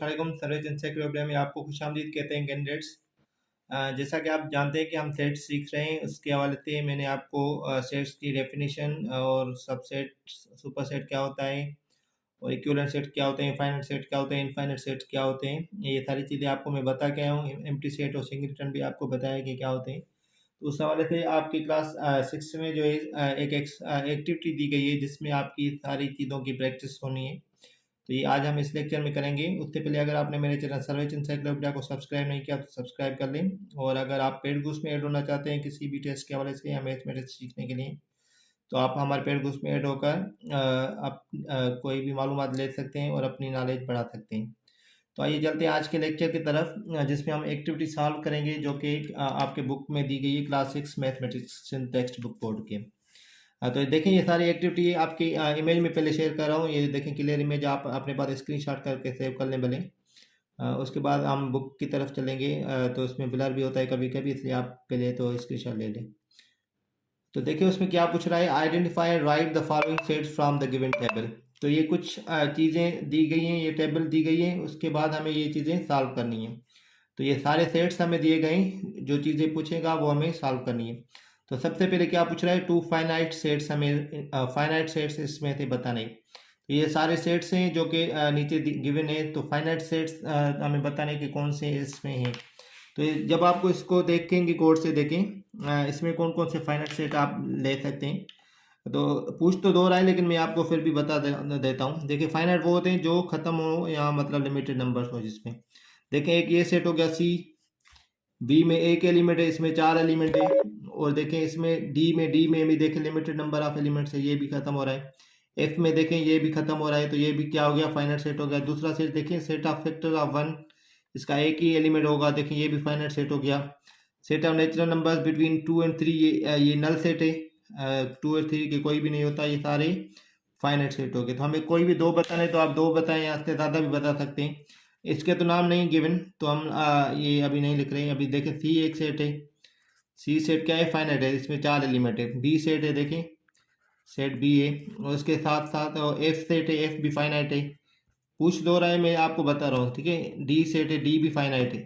अस्सलाम service encyclopedia में आपको खुशामदीद कहते हैं कैंडिडेट्स। जैसा कि आप जानते हैं कि हम सेट्स सीख रहे हैं, उसके हवाले से मैंने आपको सेट्स की डेफिनेशन और सबसेट सुपरसेट क्या होता है और इक्विवेलेंट सेट क्या होते हैं, फाइनाइट सेट क्या होते हैं, इनफाइनाइट सेट क्या होते हैं, ये सारी चीज़ें आपको मैं बता के आया हूँ। एम्प्टी सेट और सिंगलटन भी आपको बताया कि क्या होते हैं। तो उस हवाले से आपकी क्लास 6 में जो है एक एक्टिविटी दी गई है जिसमें आपकी सारी चीज़ों की प्रैक्टिस होनी है। तो ये आज हम इस लेक्चर में करेंगे। उससे पहले अगर आपने मेरे चैनल सर्विस इंसाइक्लोपीडिया को सब्सक्राइब नहीं किया तो सब्सक्राइब कर लें, और अगर आप पेड कोर्स में ऐड होना चाहते हैं किसी भी टेस्ट के हवाले से या मैथमेटिक्स सीखने के लिए, तो आप हमारे पेड कोर्स में ऐड होकर आप कोई भी मालूमात ले सकते हैं और अपनी नॉलेज बढ़ा सकते हैं। तो आइए चलते हैं आज के लेक्चर की तरफ, जिसमें हम एक्टिविटी सॉल्व करेंगे जो कि आपके बुक में दी गई है, class 6 mathematics text book board के। तो देखें ये सारी एक्टिविटी आपकी इमेज में पहले शेयर कर रहा हूँ। ये देखें क्लियर इमेज, आप अपने पास स्क्रीनशॉट करके सेव कर लें भले। उसके बाद हम बुक की तरफ चलेंगे। तो उसमें ब्लर भी होता है कभी कभी, इसलिए आप पहले तो स्क्रीनशॉट ले लें। तो देखिए उसमें क्या पूछ रहा है, identify right the following sets from the given table. तो ये कुछ चीज़ें दी गई हैं, ये टेबल दी गई है, उसके बाद हमें ये चीज़ें सॉल्व करनी है। तो ये सारे सेट्स हमें दिए गए, जो चीज़ें पूछेगा वो हमें सॉल्व करनी है। तो सबसे पहले क्या पूछ रहा है, टू फाइनाइट सेट्स, हमें फाइनाइट सेट्स इसमें से बताने। तो ये सारे सेट्स हैं जो कि नीचे गिवन है। तो फाइनाइट सेट्स हमें बताने कि कौन से इसमें हैं। तो जब आपको इसको देखेंगे कोड से देखें, इसमें कौन कौन से फाइनाइट सेट आप ले सकते हैं। तो पूछ तो दो रहा है लेकिन मैं आपको फिर भी बता देता हूँ। देखिए फाइनाइट वो होते हैं जो खत्म हो या मतलब लिमिटेड नंबर हो जिसमें। देखें एक ये सेट हो गया सी, बी में एक एलिमेंट है, इसमें 4 एलिमेंट है। और देखें इसमें डी में भी देखें लिमिटेड नंबर ऑफ एलिमेंट्स है, ये भी खत्म हो रहा है। एफ में देखें ये भी खत्म हो रहा है, तो ये भी क्या हो गया, फाइनाइट सेट हो गया। दूसरा सेट देखें सेट ऑफ फैक्टर ऑफ 1, इसका एक ही एलिमेंट होगा, देखें ये भी फाइनाइट सेट हो गया। Set of natural numbers between 2 and 3, ये नल सेट है। 2 और 3 के कोई भी नहीं होता, ये सारे फाइनाइट सेट हो गए। तो हमें कोई भी दो बताने तो आप दो बताएं, या इससे ज़्यादा भी बता सकते हैं। इसके तो नाम नहीं गिवन, तो हम ये अभी नहीं लिख रहे हैं। अभी देखें सी एक सेट है, सी सेट क्या है, फाइनाइट है, इसमें 4 एलिमेंट है। बी सेट है, देखें सेट बी है, और उसके साथ साथ एफ सेट है, एफ भी फाइनाइट है। पूछ दो रहा है, मैं आपको बता रहा हूँ, ठीक है। डी सेट है, डी भी फाइनाइट है।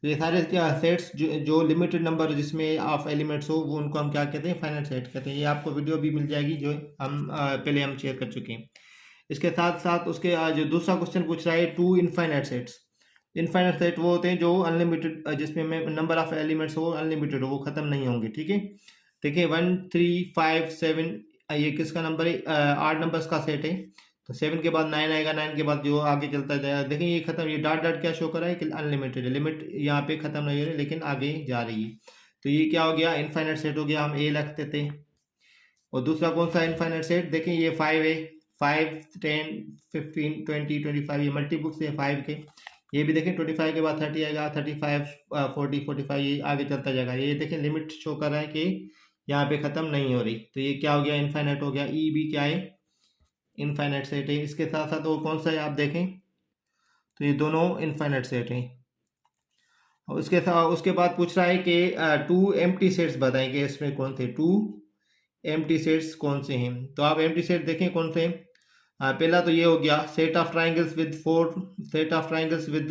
तो ये सारे क्या सेट्स जो लिमिटेड नंबर जिसमें ऑफ एलिमेंट्स हो, वो उनको हम क्या कहते हैं, फाइनाइट सेट कहते हैं। ये आपको वीडियो भी मिल जाएगी जो हम पहले हम शेयर कर चुके हैं। इसके साथ साथ उसके जो दूसरा क्वेश्चन पूछ रहा है, two infinite sets. Infinite set वो होते हैं जो अनलिमिटेड, जिसमें नंबर ऑफ एलिमेंट्स हो अनलिमिटेड हो, वो खत्म नहीं होंगे, ठीक है। देखिए 1 3 5 7, ये किसका नंबर है, 8 नंबर्स का सेट है। तो 7 के बाद 9 आएगा, 9 के बाद जो आगे चलता जाएगा। देखिए ये खत्म, ये डॉट डॉट क्या शो कर रहा है कि अनलिमिटेड है, लिमिट यहाँ पे खत्म नहीं हो रही लेकिन आगे जा रही है। तो ये क्या हो गया, इनफाइनाइट सेट हो गया, हम ए रख देते हैं। और दूसरा कौन सा इनफाइनाइट सेट, देखिए ये 5 है, 5 10 15 20 25, ये मल्टी बुक्स है 5 के। ये भी देखें 25 के बाद 30 आएगा, 35 40 45, ये आगे चलता जाएगा। ये देखें लिमिट शो कर रहा है कि यहाँ पे ख़त्म नहीं हो रही। तो ये क्या हो गया, इनफाइनाइट हो गया। ई भी क्या है, इनफाइनाइट सेट है। इसके साथ साथ और कौन सा है आप देखें, तो ये दोनों इनफाइनाइट सेट हैं। और उसके साथ उसके बाद पूछ रहा है कि टू एम्प्टी सेट्स बताएंगे, इसमें कौन थे टू एम्प्टी सेट्स कौन से हैं। तो आप एम्प्टी सेट देखें कौन से हैं। पहला तो ये हो गया set of triangles with 4, set of triangles with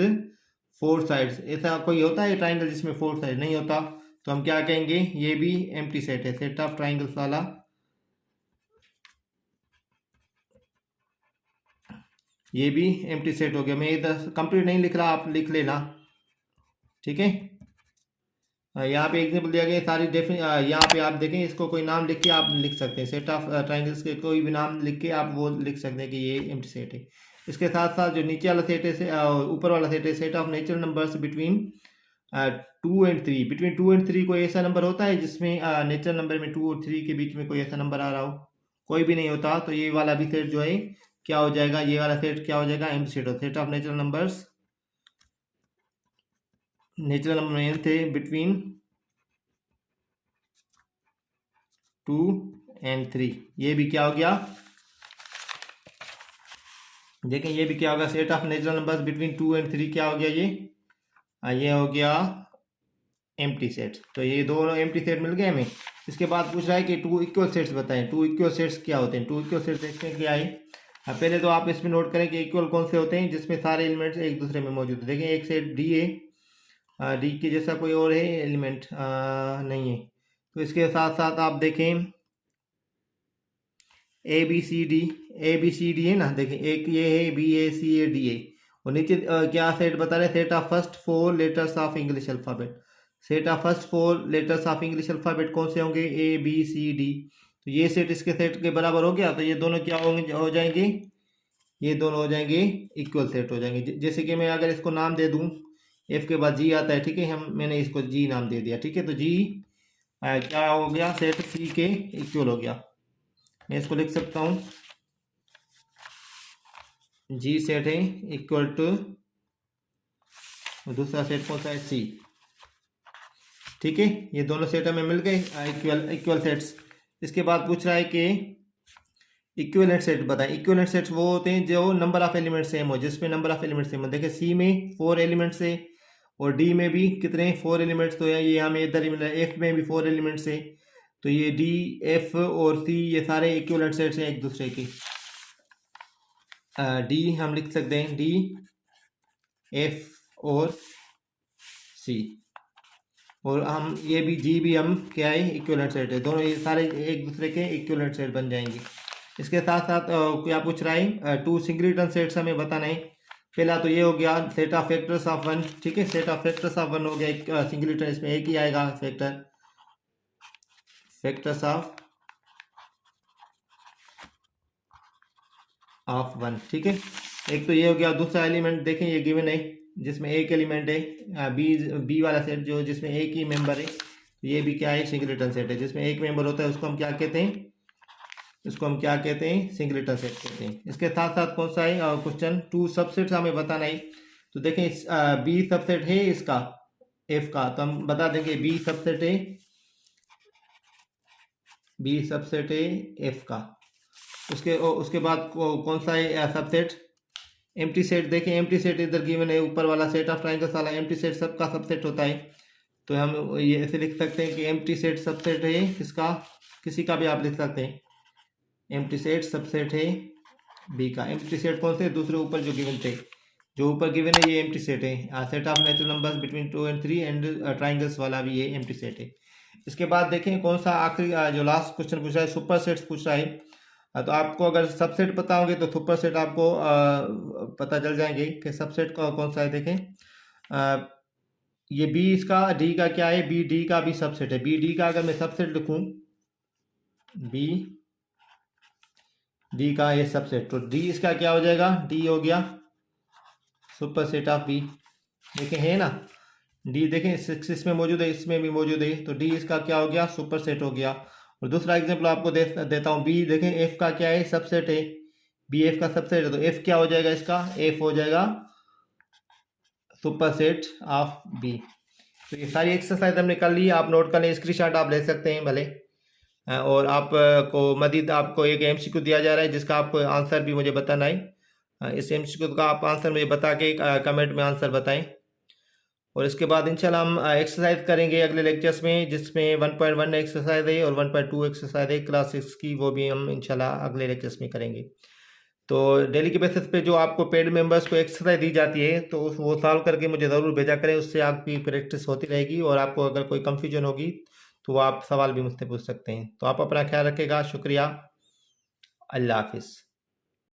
4 sides. ऐसा कोई होता है ट्राइंगल जिसमें 4 साइड नहीं होता, तो हम क्या कहेंगे, ये भी एम्प्टी सेट है, सेट ऑफ ट्राइंगल्स वाला ये भी एम्प्टी सेट हो गया। मैं इधर कंप्लीट नहीं लिख रहा, आप लिख लेना, ठीक है। यहाँ पे एग्जाम्पल दिया गया सारी यहाँ पे आप देखें, इसको कोई नाम लिख के आप लिख सकते हैं, सेट ऑफ ट्राइंगल्स के कोई भी नाम लिख के आप वो लिख सकते हैं कि ये एम्प्टी सेट है। इसके साथ साथ जो नीचे वाला सेट है, ऊपर वाला सेट है, set of natural numbers between 2 and 3। Between 2 and 3 कोई ऐसा नंबर होता है जिसमें नेचुरल नंबर में 2 और 3 के बीच में कोई ऐसा नंबर आ रहा हो, कोई भी नहीं होता। तो ये वाला भी सेट जो है क्या हो जाएगा, ये वाला सेट क्या हो जाएगा, एम्प्टी सेट हो। Set of natural numbers, natural number थे बिटवीन 2 and 3, ये भी क्या हो गया, देखें ये भी क्या होगा, set of natural numbers between 2 and 3 क्या हो गया, ये हो गया एम्प्टी सेट। तो ये दोनों एम्प्टी सेट मिल गए हमें। इसके बाद पूछ रहा है कि टू इक्वल सेट्स बताएं। टू इक्वल सेट्स क्या होते हैं, टू इक्वल सेट्स देखते हैं क्या है। पहले तो आप इसमें नोट करें कि इक्वल कौन से होते हैं जिसमें सारे एलिमेंट्स एक दूसरे में मौजूद है। देखें एक सेट डी है, डी के जैसा कोई और है एलिमेंट नहीं है। तो इसके साथ साथ आप देखें ए बी सी डी है ना, देखें एक ये है, B A C A D है, और नीचे क्या सेट बता रहे हैं, set of first 4 letters of English alphabet. Set of first 4 letters of English alphabet कौन से होंगे, ए बी सी डी। तो ये सेट इसके सेट के बराबर हो गया, तो ये दोनों क्या होंगे, हो जाएंगे, ये दोनों हो जाएंगे इक्वल सेट हो जाएंगे। जैसे कि मैं अगर इसको नाम दे दूं, एफ के बाद जी आता है, ठीक है, मैंने इसको जी नाम दे दिया, ठीक है, तो जी क्या हो गया, सेट सी के इक्वल हो गया। मैं इसको लिख सकता हूँ, जी सेट है इक्वल टू दूसरा सेट कौन सा है, सी, ठीक है। ये दोनों सेट हमें मिल गए इक्वल सेट्स। इसके बाद पूछ रहा है कि इक्विवेलेंट सेट बताएं। इक्विवेलेंट सेट्स वो होते हैं जो नंबर ऑफ एलिमेंट सेम हो, जिसमें नंबर ऑफ एलिमेंट सेम हो। देखिए सी में 4 एलिमेंट्स है और डी में भी कितने 4 एलिमेंट्स, तो ये हमें इधर ही मिला है, एफ में भी 4 एलिमेंट्स है। तो ये डी एफ और सी ये सारे इक्विवेलेंट सेट्स हैं एक दूसरे की। डी हम लिख सकते हैं डी एफ और सी, और हम ये भी जी भी हम क्या है इक्विवेलेंट सेट है, दोनों ये सारे एक दूसरे के इक्विवेलेंट सेट बन जाएंगे। इसके साथ साथ क्या पूछ रहा है, 2 सिंगलिटन सेट्स हमें बताना है। पहला तो ये हो गया सेट ऑफ फैक्टर्स ऑफ 1, ठीक है, सेट ऑफ फैक्टर्स ऑफ 1 हो गया एक सिंगलिटन, इसमें एक ही आएगा फैक्टर, फैक्टर्स ऑफ 1, ठीक है। एक तो ये हो गया। दूसरा एलिमेंट देखें ये गिवन है जिसमें एक एलिमेंट है, बी वाला सेट जो जिसमें एक ही मेंबर है, तो ये भी क्या है सिंगलिटन सेट है। जिसमें एक मेंबर होता है उसको हम क्या कहते हैं, इसको हम क्या कहते हैं, सिंगलिटन सेट कहते हैं। इसके साथ साथ कौन सा है क्वेश्चन, 2 सबसेट्स हमें बताना है। तो देखें बी सबसेट है इसका एफ का, तो हम बता देंगे बी सबसेट है, बी सबसेट है एफ का। उसके बाद कौन सा है सबसेट, एम्प्टी सेट। देखें एम्प्टी सेट इधर गिवन है, ऊपर वाला सेट ऑफ ट्राइंगल्स वाला एम्प्टी सेट सबका सबसेट होता है। तो हम ये ऐसे लिख सकते हैं कि एम्प्टी सेट सबसेट है किसका, किसी का भी आप लिख सकते हैं, एम्प्टी सेट सबसेट है बी का। एम्प्टी सेट कौन से, दूसरे ऊपर जो गिवन थे, जो ऊपर गिवन है ये एम्प्टी सेट है। Set of natural numbers between 2 and 3 and triangles वाला भी ये एम्प्टी सेट है। इसके बाद देखें कौन सा आखिरी जो लास्ट क्वेश्चन पूछ रहा है, सुपर सेट्स पूछ रहा है। तो आपको अगर सबसेट पता होंगे तो सुपर सेट आपको पता चल जाएंगे कि सबसेट कौन सा है। देखें ये बी इसका डी का क्या है, बी डी का भी सबसेट है। बी डी का अगर मैं सबसेट लिखूं, बी डी का ये सबसेट, तो डी इसका क्या हो जाएगा, डी हो गया सुपर सेट ऑफ बी। देखें है ना, डी देखें 6 में मौजूद है, इसमें भी मौजूद है, तो डी इसका क्या हो गया, सुपर सेट हो गया। और दूसरा एग्जांपल आपको देता हूँ, बी देखें एफ का क्या है, सबसेट है, बी एफ का सबसेट है, तो एफ क्या हो जाएगा इसका, एफ हो जाएगा सुपर सेट ऑफ बी। तो ये सारी एक्सरसाइज हमने कर ली, आप नोट कर लें, स्क्रीनशॉट आप ले सकते हैं भले। और आपको मजीद आपको एक एमसीक्यू दिया जा रहा है जिसका आपको आंसर भी मुझे बताना है। इस एमसीक्यू का आप आंसर मुझे बता के कमेंट में आंसर बताएं। और इसके बाद इंशाल्लाह हम एक्सरसाइज करेंगे अगले लेक्चर्स में, जिसमें 1.1 एक्सरसाइज है और 1.2 एक्सरसाइज है क्लास 6 की, वो भी हम इंशाल्लाह अगले लेक्चर्स में करेंगे। तो डेली के बेसिस पे जो आपको पेड मेंबर्स को एक्सरसाइज दी जाती है तो वो सॉल्व करके मुझे ज़रूर भेजा करें, उससे आपकी प्रैक्टिस होती रहेगी। और आपको अगर कोई कंफ्यूजन होगी तो वो आप सवाल भी मुझसे पूछ सकते हैं। तो आप अपना ख्याल रखिएगा, शुक्रिया, अल्लाह हाफिज़।